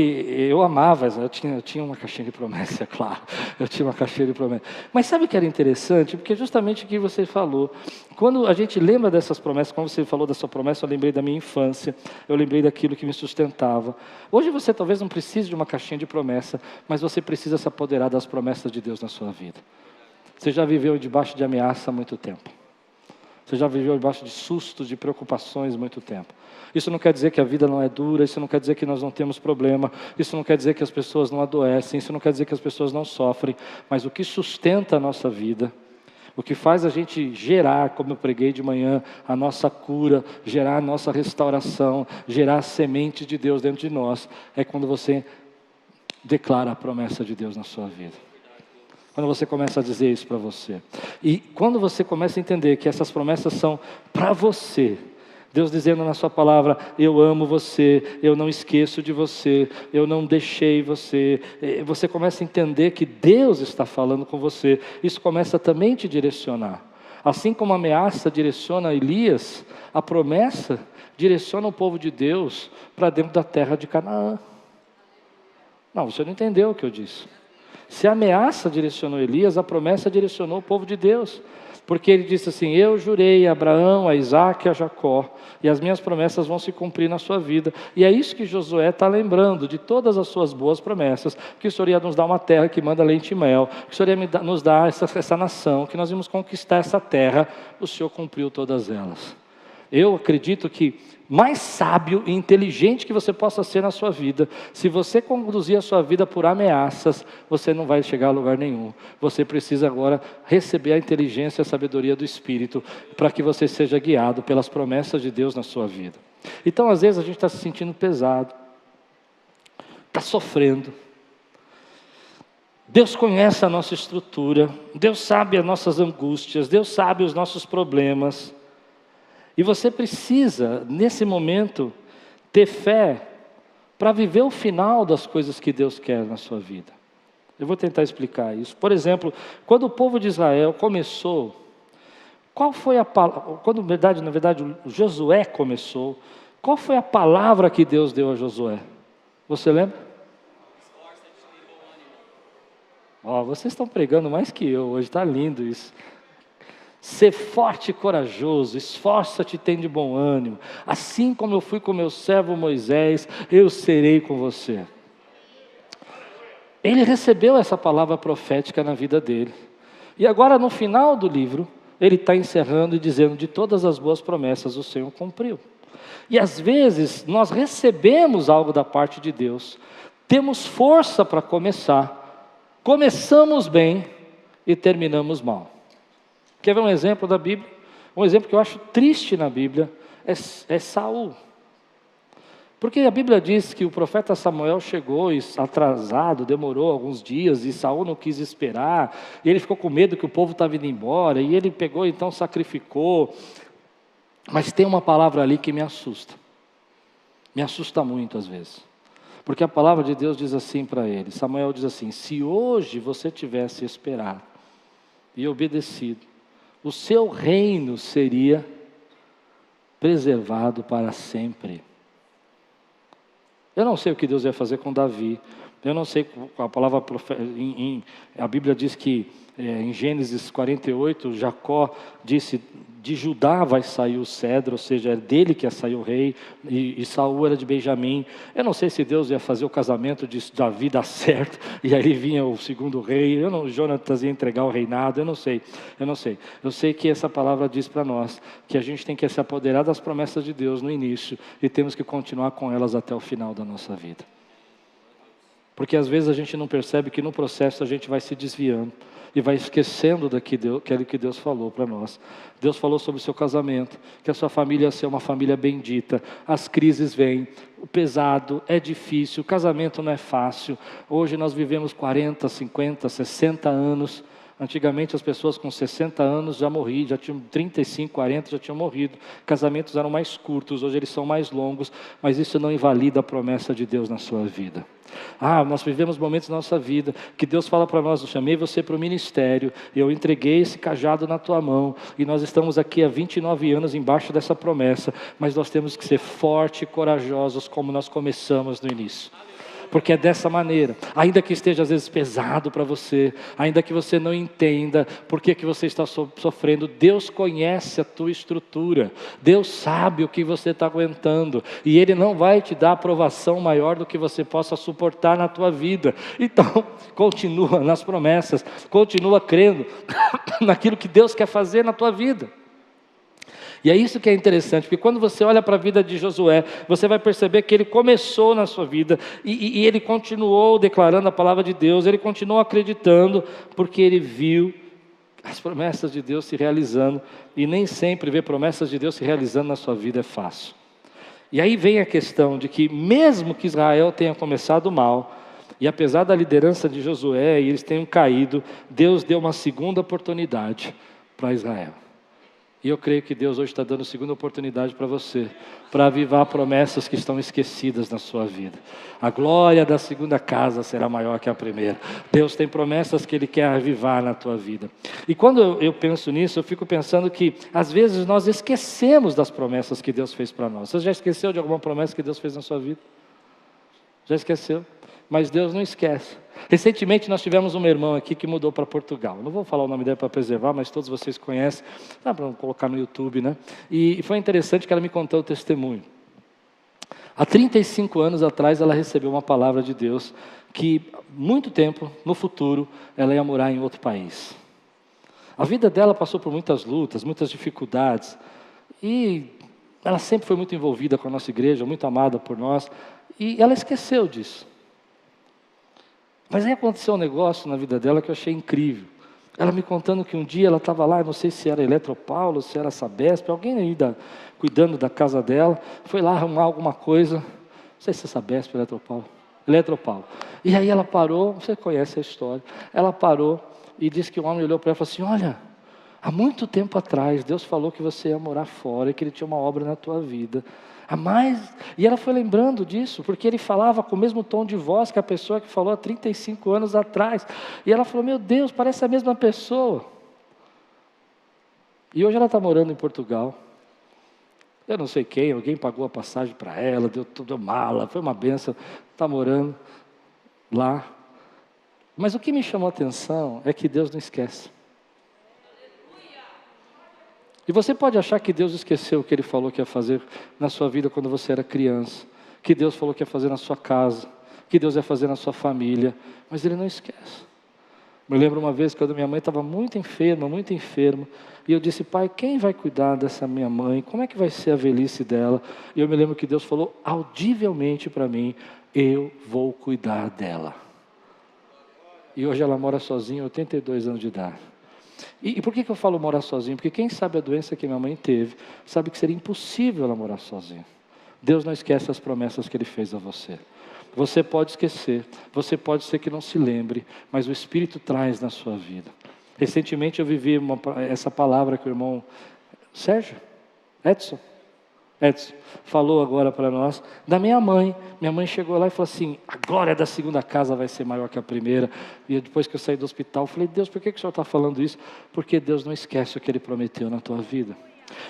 eu amava, eu tinha uma caixinha de promessa, é claro. Eu tinha uma caixinha de promessa. Mas sabe o que era interessante? Porque justamente o que você falou. Quando a gente lembra dessas promessas, quando você falou da sua promessa, eu lembrei da minha infância. Eu lembrei daquilo que me sustentava. Hoje você talvez não precise de uma caixinha de promessa, mas você precisa se apoderar das promessas de Deus na sua vida. Você já viveu debaixo de ameaça há muito tempo. Você já viveu debaixo de sustos, de preocupações há muito tempo. Isso não quer dizer que a vida não é dura, isso não quer dizer que nós não temos problema, isso não quer dizer que as pessoas não adoecem, isso não quer dizer que as pessoas não sofrem, mas o que sustenta a nossa vida, o que faz a gente gerar, como eu preguei de manhã, a nossa cura, gerar a nossa restauração, gerar a semente de Deus dentro de nós, é quando você declara a promessa de Deus na sua vida. Quando você começa a dizer isso para você. E quando você começa a entender que essas promessas são para você, Deus dizendo na sua palavra, eu amo você, eu não esqueço de você, eu não deixei você. Você começa a entender que Deus está falando com você. Isso começa também a te direcionar. Assim como a ameaça direciona Elias, a promessa direciona o povo de Deus para dentro da terra de Canaã. Não, você não entendeu o que eu disse. Se a ameaça direcionou Elias, a promessa direcionou o povo de Deus. Porque ele disse assim, eu jurei a Abraão, a Isaac e a Jacó, e as minhas promessas vão se cumprir na sua vida. E é isso que Josué está lembrando, de todas as suas boas promessas, que o Senhor ia nos dar uma terra que manda leite e mel, que o Senhor ia nos dar essa nação, que nós íamos conquistar essa terra, o Senhor cumpriu todas elas. Eu acredito que mais sábio e inteligente que você possa ser na sua vida, se você conduzir a sua vida por ameaças, você não vai chegar a lugar nenhum. Você precisa agora receber a inteligência e a sabedoria do Espírito, para que você seja guiado pelas promessas de Deus na sua vida. Então, às vezes, a gente está se sentindo pesado, está sofrendo. Deus conhece a nossa estrutura, Deus sabe as nossas angústias, Deus sabe os nossos problemas. E você precisa, nesse momento, ter fé para viver o final das coisas que Deus quer na sua vida. Eu vou tentar explicar isso. Por exemplo, quando o povo de Israel começou, qual foi a palavra, quando na verdade Josué começou, qual foi a palavra que Deus deu a Josué? Você lembra? Vocês estão pregando mais que eu hoje, está lindo isso. Ser forte e corajoso, esforça-te e tem de bom ânimo. Assim como eu fui com meu servo Moisés, eu serei com você. Ele recebeu essa palavra profética na vida dele. E agora no final do livro, ele está encerrando e dizendo: de todas as boas promessas o Senhor cumpriu. E às vezes nós recebemos algo da parte de Deus, temos força para começar, começamos bem e terminamos mal. Quer ver um exemplo da Bíblia? Um exemplo que eu acho triste na Bíblia é Saul. Porque a Bíblia diz que o profeta Samuel chegou atrasado, demorou alguns dias, e Saul não quis esperar, e ele ficou com medo que o povo estava indo embora, e ele pegou então, sacrificou. Mas tem uma palavra ali que me assusta muito às vezes, porque a palavra de Deus diz assim para ele, Samuel diz assim: se hoje você tivesse esperado e obedecido, o seu reino seria preservado para sempre. Eu não sei o que Deus ia fazer com Davi. Eu não sei, a palavra a Bíblia diz que em Gênesis 48, Jacó disse: de Judá vai sair o cedro, ou seja, é dele que ia sair o rei, e Saul era de Benjamim. Eu não sei se Deus ia fazer o casamento de Davi dar certo, e aí vinha o segundo rei, Jonatas ia entregar o reinado, eu não sei. Eu sei que essa palavra diz para nós, que a gente tem que se apoderar das promessas de Deus no início, e temos que continuar com elas até o final da nossa vida. Porque às vezes a gente não percebe que no processo a gente vai se desviando e vai esquecendo daquilo que Deus falou para nós. Deus falou sobre o seu casamento, que a sua família ia ser uma família bendita. As crises vêm, o pesado, é difícil, o casamento não é fácil. Hoje nós vivemos 40, 50, 60 anos. Antigamente as pessoas com 60 anos já morriam, já tinham 35, 40, já tinham morrido. Casamentos eram mais curtos, hoje eles são mais longos, mas isso não invalida a promessa de Deus na sua vida. Nós vivemos momentos na nossa vida que Deus fala para nós: eu chamei você para o ministério, eu entreguei esse cajado na tua mão, e nós estamos aqui há 29 anos embaixo dessa promessa, mas nós temos que ser fortes e corajosos como nós começamos no início. Porque é dessa maneira, ainda que esteja às vezes pesado para você, ainda que você não entenda por que você está sofrendo, Deus conhece a tua estrutura, Deus sabe o que você está aguentando, e Ele não vai te dar aprovação maior do que você possa suportar na tua vida. Então, continua nas promessas, continua crendo naquilo que Deus quer fazer na tua vida. E é isso que é interessante, porque quando você olha para a vida de Josué, você vai perceber que ele começou na sua vida, e ele continuou declarando a palavra de Deus, ele continuou acreditando, porque ele viu as promessas de Deus se realizando, e nem sempre ver promessas de Deus se realizando na sua vida é fácil. E aí vem a questão de que mesmo que Israel tenha começado mal, e apesar da liderança de Josué, e eles tenham caído, Deus deu uma segunda oportunidade para Israel. E eu creio que Deus hoje está dando segunda oportunidade para você, para avivar promessas que estão esquecidas na sua vida. A glória da segunda casa será maior que a primeira. Deus tem promessas que Ele quer avivar na tua vida. E quando eu penso nisso, eu fico pensando que às vezes nós esquecemos das promessas que Deus fez para nós. Você já esqueceu de alguma promessa que Deus fez na sua vida? Já esqueceu? Mas Deus não esquece. Recentemente nós tivemos uma irmã aqui que mudou para Portugal. Não vou falar o nome dela para preservar, mas todos vocês conhecem. Dá para colocar no YouTube, né? E foi interessante que ela me contou o testemunho. Há 35 anos atrás ela recebeu uma palavra de Deus que, muito tempo, no futuro, ela ia morar em outro país. A vida dela passou por muitas lutas, muitas dificuldades. E ela sempre foi muito envolvida com a nossa igreja, muito amada por nós. E ela esqueceu disso. Mas aí aconteceu um negócio na vida dela que eu achei incrível. Ela me contando que um dia ela estava lá, não sei se era Eletropaulo, se era Sabesp, alguém aí cuidando da casa dela, foi lá arrumar alguma coisa, não sei se é Sabesp ou Eletropaulo. E aí ela parou, você conhece a história, ela parou e disse que o homem olhou para ela e falou assim: olha, Há muito tempo atrás, Deus falou que você ia morar fora e que Ele tinha uma obra na tua vida. E ela foi lembrando disso, porque Ele falava com o mesmo tom de voz que a pessoa que falou há 35 anos atrás. E ela falou, meu Deus, parece a mesma pessoa. E hoje ela está morando em Portugal. Eu não sei quem, alguém pagou a passagem para ela, deu tudo mala, foi uma benção, está morando lá. Mas o que me chamou a atenção é que Deus não esquece. E você pode achar que Deus esqueceu o que Ele falou que ia fazer na sua vida quando você era criança, que Deus falou que ia fazer na sua casa, que Deus ia fazer na sua família, mas Ele não esquece. Me lembro uma vez quando minha mãe estava muito enferma, e eu disse, pai, quem vai cuidar dessa minha mãe? Como é que vai ser a velhice dela? E eu me lembro que Deus falou audivelmente para mim, eu vou cuidar dela. E hoje ela mora sozinha, 82 anos de idade. E por que eu falo morar sozinho? Porque quem sabe a doença que minha mãe teve, sabe que seria impossível ela morar sozinha. Deus não esquece as promessas que Ele fez a você. Você pode esquecer, você pode ser que não se lembre, mas o Espírito traz na sua vida. Recentemente eu vivi essa palavra que o irmão Edson falou agora para nós, da minha mãe. Minha mãe chegou lá e falou assim, a glória da segunda casa vai ser maior que a primeira. E depois que eu saí do hospital, eu falei, Deus, por que o Senhor está falando isso? Porque Deus não esquece o que Ele prometeu na tua vida.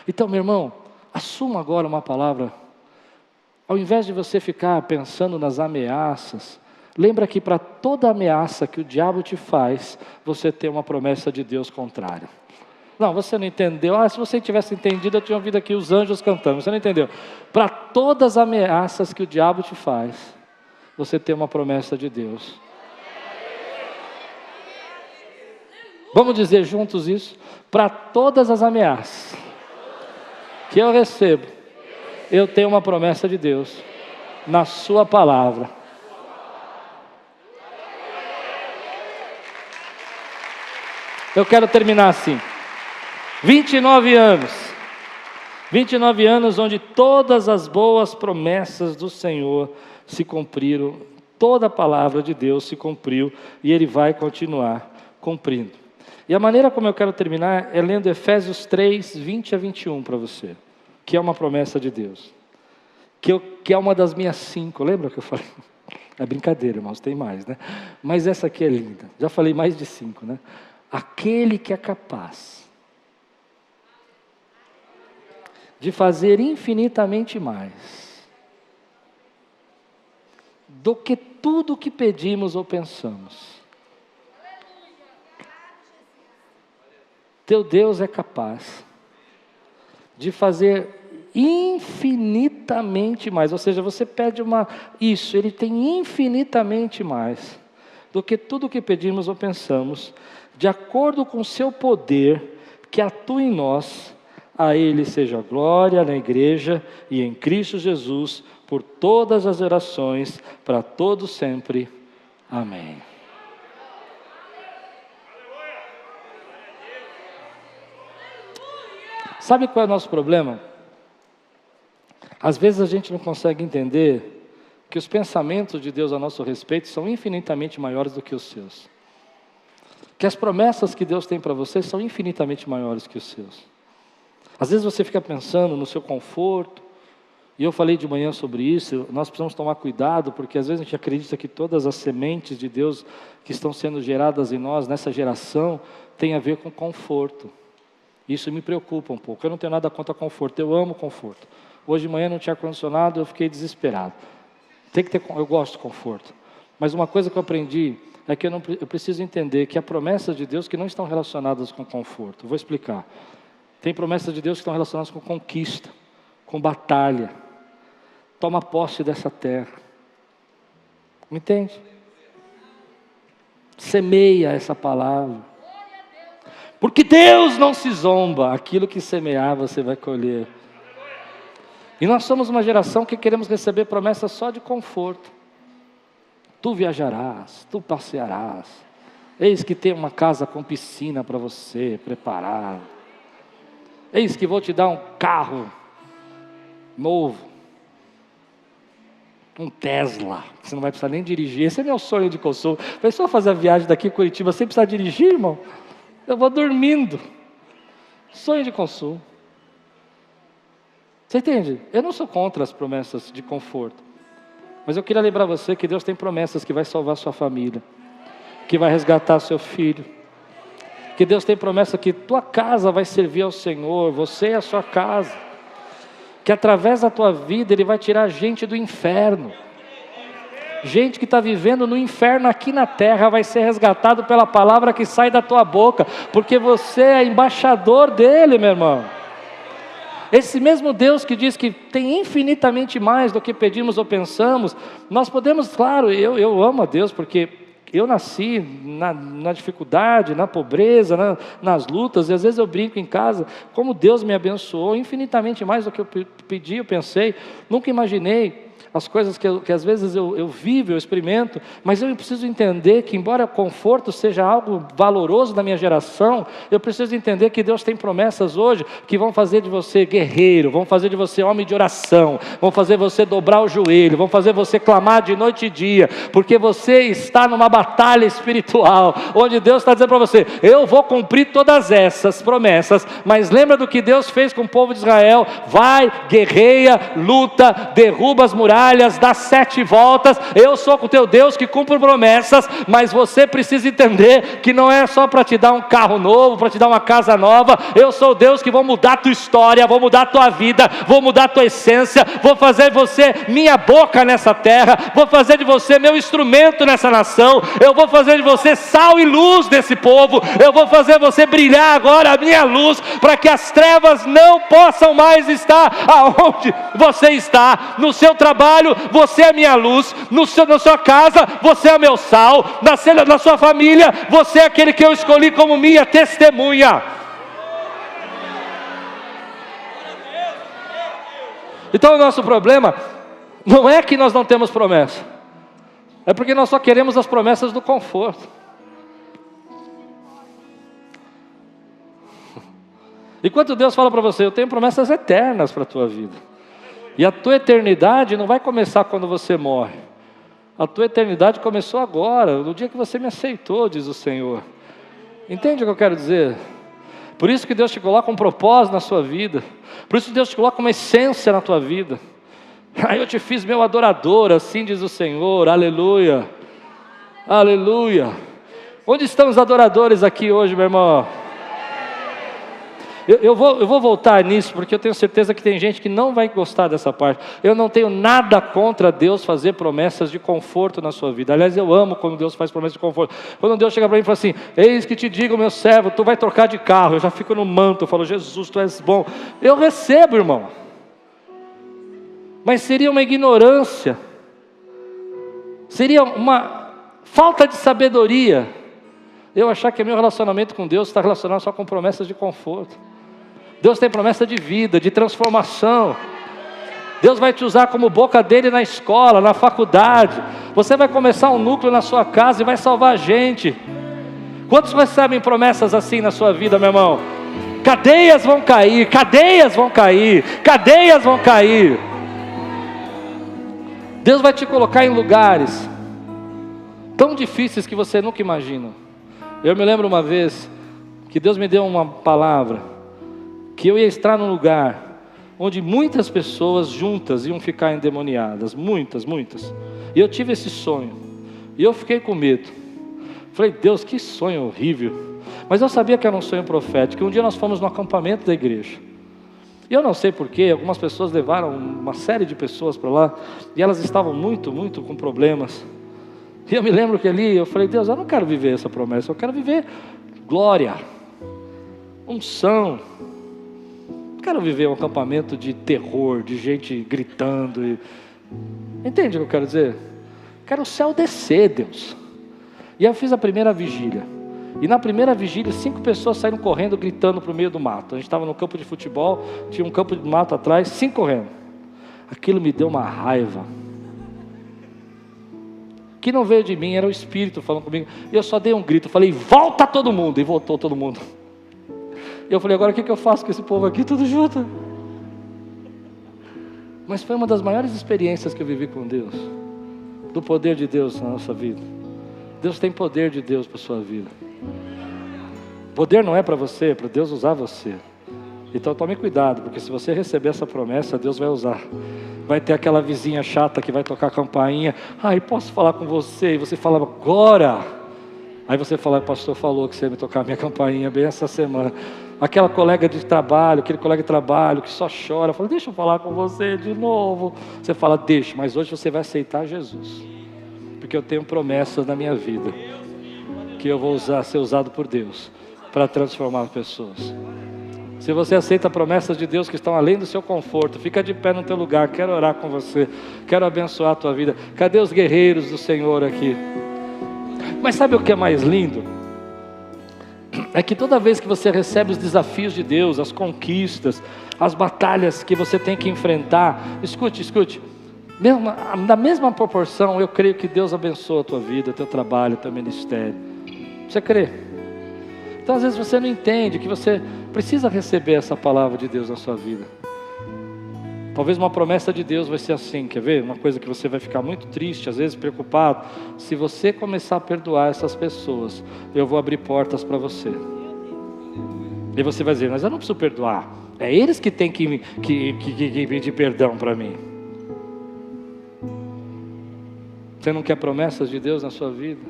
Então, meu irmão, assuma agora uma palavra. Ao invés de você ficar pensando nas ameaças, lembra que para toda ameaça que o diabo te faz, você tem uma promessa de Deus contrária. Não, você não entendeu. Se você tivesse entendido, eu tinha ouvido aqui os anjos cantando. Você não entendeu. Para todas as ameaças que o diabo te faz, você tem uma promessa de Deus. Vamos dizer juntos isso? Para todas as ameaças que eu recebo, eu tenho uma promessa de Deus na sua palavra. Eu quero terminar assim. 29 anos onde todas as boas promessas do Senhor se cumpriram, toda a palavra de Deus se cumpriu e Ele vai continuar cumprindo. E a maneira como eu quero terminar é lendo Efésios 3, 20 a 21 para você, que é uma promessa de Deus, que é uma das minhas 5, lembra que eu falei? É brincadeira, irmãos, tem mais, né? Mas essa aqui é linda, já falei mais de 5, né? Aquele que é capaz de fazer infinitamente mais do que tudo o que pedimos ou pensamos. Teu Deus é capaz de fazer infinitamente mais, ou seja, você pede Ele tem infinitamente mais do que tudo o que pedimos ou pensamos, de acordo com o seu poder que atua em nós. A Ele seja glória na igreja e em Cristo Jesus, por todas as gerações, para todos sempre. Amém. Sabe qual é o nosso problema? Às vezes a gente não consegue entender que os pensamentos de Deus a nosso respeito são infinitamente maiores do que os seus. Que as promessas que Deus tem para você são infinitamente maiores que os seus. Às vezes você fica pensando no seu conforto, e eu falei de manhã sobre isso, nós precisamos tomar cuidado, porque às vezes a gente acredita que todas as sementes de Deus que estão sendo geradas em nós, nessa geração, tem a ver com conforto. Isso me preocupa um pouco. Eu não tenho nada contra conforto, eu amo conforto. Hoje de manhã não tinha ar-condicionado, eu fiquei desesperado. Eu gosto de conforto. Mas uma coisa que eu aprendi é que eu preciso entender que há promessas de Deus que não estão relacionadas com conforto. Eu vou explicar. Tem promessas de Deus que estão relacionadas com conquista, com batalha. Toma posse dessa terra. Me entende? Semeia essa palavra. Porque Deus não se zomba. Aquilo que semear você vai colher. E nós somos uma geração que queremos receber promessas só de conforto. Tu viajarás, tu passearás. Eis que tem uma casa com piscina para você preparada. Eis que vou te dar um carro novo. Um Tesla, que você não vai precisar nem dirigir. Esse é meu sonho de consolo. Vai só fazer a viagem daqui a Curitiba sem precisar dirigir, irmão. Eu vou dormindo. Sonho de consumo. Você entende? Eu não sou contra as promessas de conforto. Mas eu queria lembrar você que Deus tem promessas que vai salvar sua família, que vai resgatar seu filho. Que Deus tem promessa que tua casa vai servir ao Senhor, você e a sua casa. Que através da tua vida Ele vai tirar gente do inferno. Gente que está vivendo no inferno aqui na terra vai ser resgatado pela palavra que sai da tua boca, porque você é embaixador dele, meu irmão. Esse mesmo Deus que diz que tem infinitamente mais do que pedimos ou pensamos, nós podemos, claro, eu amo a Deus porque eu nasci na dificuldade, na pobreza, nas lutas, e às vezes eu brinco em casa, como Deus me abençoou infinitamente mais do que eu pedi, eu pensei, nunca imaginei as coisas que às vezes eu vivo, eu experimento, mas eu preciso entender que embora o conforto seja algo valoroso da minha geração, eu preciso entender que Deus tem promessas hoje que vão fazer de você guerreiro, vão fazer de você homem de oração, vão fazer você dobrar o joelho, vão fazer você clamar de noite e dia, porque você está numa batalha espiritual, onde Deus está dizendo para você, eu vou cumprir todas essas promessas, mas lembra do que Deus fez com o povo de Israel, vai, guerreia, luta, derruba as muralhas, dá 7 voltas, eu sou o teu Deus que cumpre promessas, mas você precisa entender que não é só para te dar um carro novo, para te dar uma casa nova, eu sou o Deus que vou mudar a tua história, vou mudar a tua vida, vou mudar a tua essência, vou fazer de você minha boca nessa terra, vou fazer de você meu instrumento nessa nação, eu vou fazer de você sal e luz desse povo, eu vou fazer você brilhar agora a minha luz, para que as trevas não possam mais estar aonde você está, no seu trabalho, você é minha luz, na sua casa, você é meu sal, na sua família, você é aquele que eu escolhi como minha testemunha. Então o nosso problema não é que nós não temos promessa, é porque nós só queremos as promessas do conforto. Enquanto Deus fala para você, eu tenho promessas eternas para a tua vida. E a tua eternidade não vai começar quando você morre. A tua eternidade começou agora, no dia que você me aceitou, diz o Senhor. Entende o que eu quero dizer? Por isso que Deus te coloca um propósito na sua vida. Por isso que Deus te coloca uma essência na tua vida. Aí eu te fiz meu adorador, assim diz o Senhor. Aleluia. Aleluia. Onde estão os adoradores aqui hoje, meu irmão? Eu vou voltar nisso, porque eu tenho certeza que tem gente que não vai gostar dessa parte. Eu não tenho nada contra Deus fazer promessas de conforto na sua vida. Aliás, eu amo quando Deus faz promessas de conforto. Quando Deus chega para mim e fala assim, eis que te digo, meu servo, tu vai trocar de carro. Eu já fico no manto, eu falo, Jesus, tu és bom. Eu recebo, irmão. Mas seria uma ignorância, seria uma falta de sabedoria eu achar que meu relacionamento com Deus está relacionado só com promessas de conforto. Deus tem promessa de vida, de transformação. Deus vai te usar como boca dele na escola, na faculdade. Você vai começar um núcleo na sua casa e vai salvar gente. Quantos recebem promessas assim na sua vida, meu irmão? Cadeias vão cair, cadeias vão cair, cadeias vão cair. Deus vai te colocar em lugares tão difíceis que você nunca imagina. Eu me lembro uma vez que Deus me deu uma palavra, que eu ia estar num lugar onde muitas pessoas juntas iam ficar endemoniadas, muitas. E eu tive esse sonho, e eu fiquei com medo. Falei, Deus, que sonho horrível. Mas eu sabia que era um sonho profético. Um dia nós fomos no acampamento da igreja. E eu não sei porquê, algumas pessoas levaram uma série de pessoas para lá, e elas estavam muito com problemas. E eu me lembro que ali, eu falei, Deus, eu não quero viver essa promessa, eu quero viver glória, unção. Não quero viver um acampamento de terror, de gente gritando. Entende o que eu quero dizer? Quero o céu descer, Deus. E eu fiz a primeira vigília. E na primeira vigília, 5 pessoas saíram correndo, gritando para o meio do mato. A gente estava no campo de futebol, tinha um campo de mato atrás, 5 correndo. Aquilo me deu uma raiva. O que não veio de mim, era o Espírito falando comigo. E eu só dei um grito, falei, volta todo mundo. E voltou todo mundo. E eu falei, agora o que eu faço com esse povo aqui, tudo junto? Mas foi uma das maiores experiências que eu vivi com Deus. Do poder de Deus na nossa vida. Deus tem poder de Deus para a sua vida. Poder não é para você, é para Deus usar você. Então tome cuidado, porque se você receber essa promessa, Deus vai usar. Vai ter aquela vizinha chata que vai tocar a campainha. Ai, posso falar com você? E você fala, agora. Aí você fala, o pastor falou que você ia me tocar a minha campainha bem essa semana. Aquela colega de trabalho, aquele colega de trabalho que só chora, fala, deixa eu falar com você de novo. Você fala, deixa, mas hoje você vai aceitar Jesus. Porque eu tenho promessas na minha vida, que eu vou ser usado por Deus para transformar pessoas. Se você aceita promessas de Deus que estão além do seu conforto, fica de pé no teu lugar, quero orar com você, quero abençoar a tua vida. Cadê os guerreiros do Senhor aqui? Mas sabe o que é mais lindo? É que toda vez que você recebe os desafios de Deus, as conquistas, as batalhas que você tem que enfrentar, escute, na mesma proporção, eu creio que Deus abençoa a tua vida, o teu trabalho, o teu ministério. Você crê? Então às vezes você não entende que você precisa receber essa palavra de Deus na sua vida. Talvez uma promessa de Deus vai ser assim, quer ver? Uma coisa que você vai ficar muito triste, às vezes preocupado. Se você começar a perdoar essas pessoas, eu vou abrir portas para você. E você vai dizer, mas eu não preciso perdoar. É eles que têm que pedir perdão para mim. Você não quer promessas de Deus na sua vida?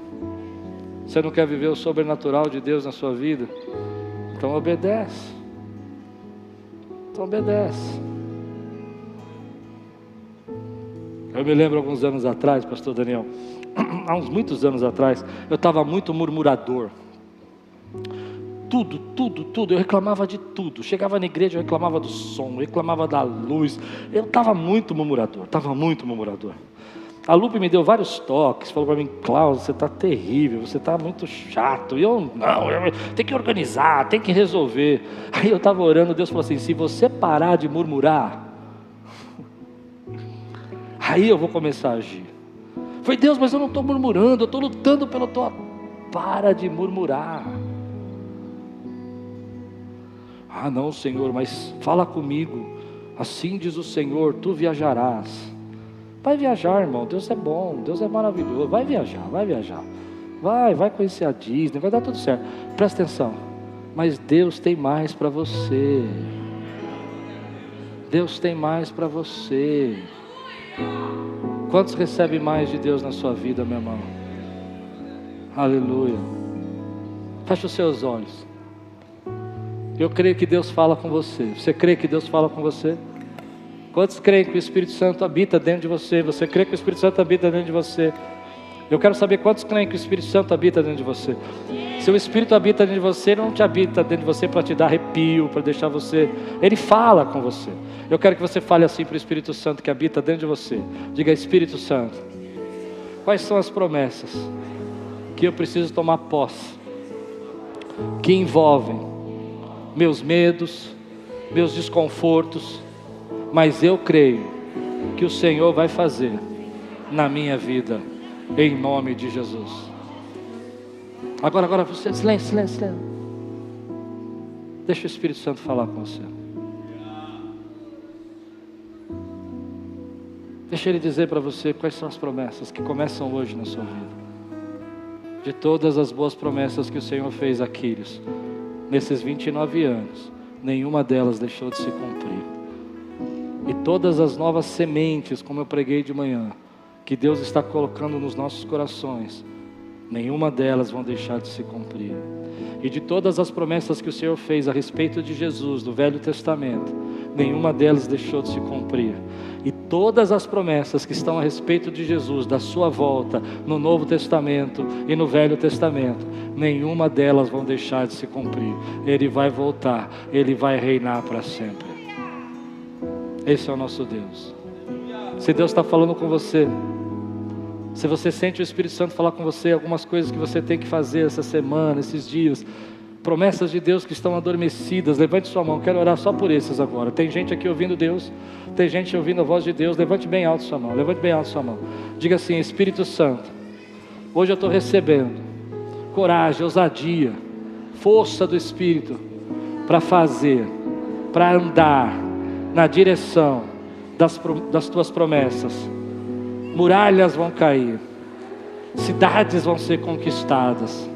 Você não quer viver o sobrenatural de Deus na sua vida? Então obedece. Eu me lembro alguns anos atrás, pastor Daniel, há muitos anos atrás, eu estava muito murmurador. Tudo, eu reclamava de tudo. Chegava na igreja, eu reclamava do som, eu reclamava da luz. Eu estava muito murmurador. A Lupe me deu vários toques, falou para mim, Cláudio, você está terrível, você está muito chato. E eu tem que organizar, tem que resolver. Aí eu estava orando, Deus falou assim, se você parar de murmurar, aí eu vou começar a agir. Foi Deus, mas eu não estou murmurando, eu estou lutando pela tua... Para de murmurar. Ah não, Senhor, mas fala comigo. Assim diz o Senhor, tu viajarás. Vai viajar, irmão, Deus é bom, Deus é maravilhoso. Vai viajar. Vai conhecer a Disney, vai dar tudo certo. Presta atenção. Mas Deus tem mais para você. Deus tem mais para você. Quantos recebem mais de Deus na sua vida, meu irmão? Aleluia. Feche os seus olhos. Eu creio que Deus fala com você. Você crê que Deus fala com você? Quantos creem que o Espírito Santo habita dentro de você? Você crê que o Espírito Santo habita dentro de você? Eu quero saber quantos creem que o Espírito Santo habita dentro de você. Se o Espírito habita dentro de você, ele não te habita dentro de você para te dar arrepio, para deixar você... Ele fala com você. Eu quero que você fale assim para o Espírito Santo que habita dentro de você. Diga, Espírito Santo, quais são as promessas que eu preciso tomar posse, que envolvem meus medos, meus desconfortos, mas eu creio que o Senhor vai fazer na minha vida, em nome de Jesus. Agora, você, silêncio. Deixa o Espírito Santo falar com você. Deixa Ele dizer para você quais são as promessas que começam hoje na sua vida. De todas as boas promessas que o Senhor fez a Quírios, nesses 29 anos, nenhuma delas deixou de se cumprir. E todas as novas sementes, como eu preguei de manhã, que Deus está colocando nos nossos corações, nenhuma delas vão deixar de se cumprir. E de todas as promessas que o Senhor fez a respeito de Jesus, do Velho Testamento, nenhuma delas deixou de se cumprir. E todas as promessas que estão a respeito de Jesus, da sua volta, no Novo Testamento e no Velho Testamento, nenhuma delas vão deixar de se cumprir. Ele vai voltar, Ele vai reinar para sempre. Esse é o nosso Deus. Se Deus está falando com você, se você sente o Espírito Santo falar com você algumas coisas que você tem que fazer essa semana, esses dias, promessas de Deus que estão adormecidas, levante sua mão, quero orar só por esses agora. Tem gente aqui ouvindo Deus, tem gente ouvindo a voz de Deus, levante bem alto sua mão, diga assim, Espírito Santo, hoje eu estou recebendo coragem, ousadia, força do Espírito, para fazer, para andar na direção das tuas promessas. Muralhas vão cair, cidades vão ser conquistadas,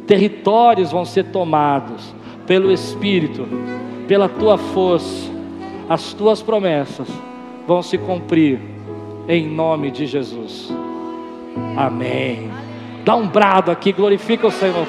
territórios vão ser tomados pelo Espírito, pela tua força, as tuas promessas vão se cumprir em nome de Jesus. Amém. Dá um brado aqui, glorifica o Senhor.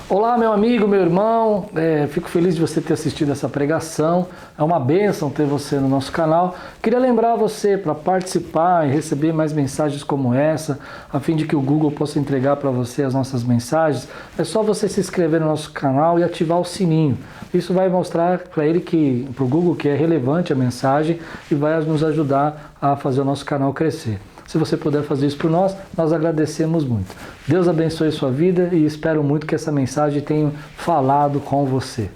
Olá, meu amigo, meu irmão, fico feliz de você ter assistido essa pregação. É uma bênção ter você no nosso canal. Queria lembrar você para participar e receber mais mensagens como essa, a fim de que o Google possa entregar para você as nossas mensagens. É só você se inscrever no nosso canal e ativar o sininho. Isso vai mostrar para o Google que é relevante a mensagem e vai nos ajudar a fazer o nosso canal crescer. Se você puder fazer isso por nós, nós agradecemos muito. Deus abençoe sua vida e espero muito que essa mensagem tenha falado com você.